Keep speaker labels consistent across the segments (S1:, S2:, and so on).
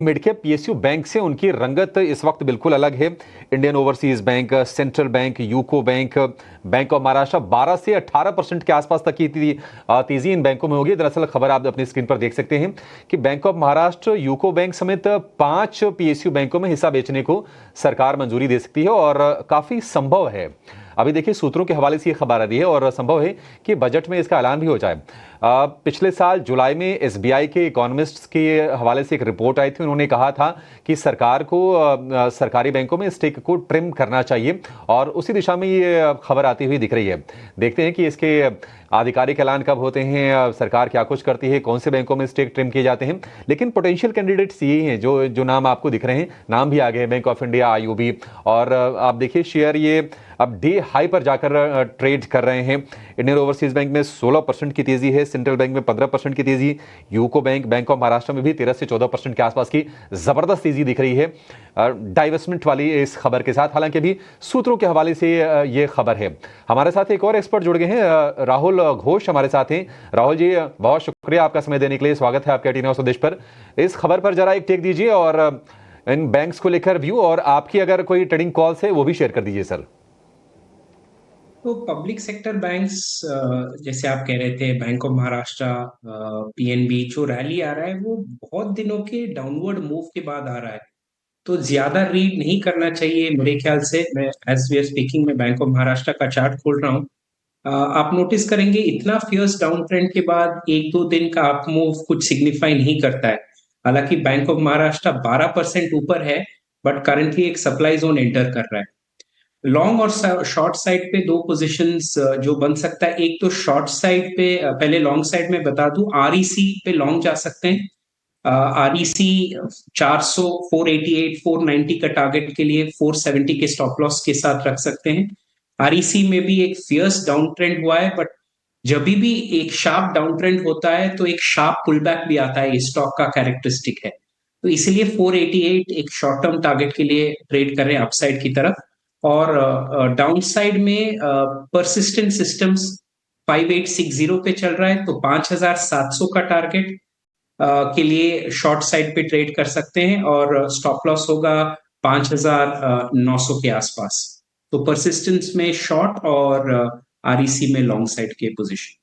S1: Midcap PSU bank से उनकी रंगत इस वक्त बिल्कुल अलग है। Indian overseas bank, central bank, UCO bank, bank of Maharashtra 12 से 18% के आसपास तक की तेजी इन बैंकों में होगी। दरअसल खबर आप अपनी स्क्रीन पर देख सकते हैं कि bank of Maharashtra, UCO bank समेत 5 पीएसयू बैंकों में हिस्सा बेचने को सरकार मंजूरी दे सकती है और काफी संभव है, अभी देखिए सूत्रों के हवाले से ये खबर आ रही है और संभव है कि बजट में इसका ऐलान भी हो जाए। पिछले साल जुलाई में एसबीआई के इकोनॉमिस्ट्स के हवाले से एक रिपोर्ट आई थी। उन्होंने कहा था कि सरकार को सरकारी बैंकों में स्टेक को ट्रिम करना चाहिए और उसी दिशा में ये खबर आती हुई दिख रही है। देखते हैं कि इसके आधिकारिक ऐलान कब होते हैं, सरकार क्या कुछ करती है, कौन से बैंकों में स्टेक ट्रिम किए जाते हैं। लेकिन पोटेंशियल कैंडिडेट्स यही हैं जो नाम आपको दिख रहे हैं। नाम भी आ गए, बैंक ऑफ इंडिया, आईओबी, और आप देखिए शेयर ये अब डे हाई पर जाकर ट्रेड कर रहे हैं। इंडियन ओवरसीज बैंक में 16% की तेजी है, सेंट्रल बैंक में 15% की तेजी, UCO bank, bank of Maharashtra में भी 13 से 14% के आसपास की जबरदस्त तेजी दिख रही है डाइवेस्टमेंट वाली इस खबर के साथ। हालांकि अभी सूत्रों के हवाले से ये खबर है। हमारे साथ एक और एक्सपर्ट जुड़ गए हैं, राहुल घोष हमारे साथ हैं। राहुल जी, बहुत शुक्रिया आपका समय देने के लिए, स्वागत है आपके टी स्वदेश पर। इस खबर पर जरा एक टेक दीजिए और इन बैंक्स को लेकर व्यू, और आपकी अगर कोई ट्रेडिंग कॉल्स है वो भी शेयर कर दीजिए सर।
S2: तो पब्लिक सेक्टर बैंक्स, जैसे आप कह रहे थे, बैंक ऑफ महाराष्ट्र, पीएनबी, जो रैली आ रहा है वो बहुत दिनों के डाउनवर्ड मूव के बाद आ रहा है। तो ज्यादा रीड नहीं करना चाहिए मेरे ख्याल से। मैं एज वी आर स्पीकिंग में बैंक ऑफ महाराष्ट्र का चार्ट खोल रहा हूँ। आप नोटिस करेंगे इतना फियर्स डाउन ट्रेंड के बाद एक दो दिन का अप मूव कुछ सिग्निफाई नहीं करता है। हालांकि बैंक ऑफ महाराष्ट्र 12% ऊपर है, बट करंटली एक सप्लाई जोन एंटर कर रहा है। लॉन्ग और शॉर्ट साइड पे दो पोजीशंस जो बन सकता है। एक तो शॉर्ट साइड पे, पहले लॉन्ग साइड में बता दूं, आरईसी पे लॉन्ग जा सकते हैं। आरईसी 400, 488, 490 का टारगेट के लिए 470 के स्टॉप लॉस के साथ रख सकते हैं। आरईसी में भी एक फियर्स डाउन ट्रेंड हुआ है, बट जब भी एक शार्प डाउन ट्रेंड होता है तो एक शार्प पुल बैक भी आता है, स्टॉक का कैरेक्टरिस्टिक है। तो इसलिए 488 एक शॉर्ट टर्म टारगेट के लिए ट्रेड कर रहे हैं अपसाइड की तरफ। और डाउन साइड में परसिस्टेंट सिस्टम्स 5860 पे चल रहा है, तो 5700 का टारगेट के लिए शॉर्ट साइड पे ट्रेड कर सकते हैं और स्टॉप लॉस होगा 5900 के आसपास। तो परसिस्टेंस में शॉर्ट और आरईसी में लॉन्ग साइड के पोजीशन।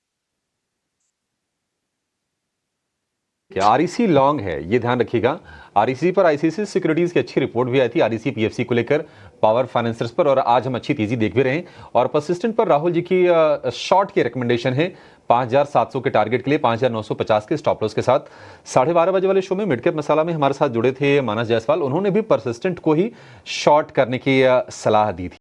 S1: आरईसी लॉन्ग है, ये ध्यान रखिएगा। आरईसी पर आईसीसी सिक्योरिटीज की अच्छी रिपोर्ट भी आई थी आरईसी पीएफसी को लेकर, पावर फाइनेंसर्स पर, और आज हम अच्छी तेजी देख भी रहे हैं। और परसिस्टेंट पर राहुल जी की शॉर्ट की रिकमेंडेशन है 5700 के टारगेट के लिए 5950 के स्टॉप लॉस के साथ। 12:30 बजे वाले शो में मिडकैप मसाला में हमारे साथ जुड़े थे मानस जायसवाल, उन्होंने भी परसिस्टेंट को ही शॉर्ट करने की सलाह दी थी।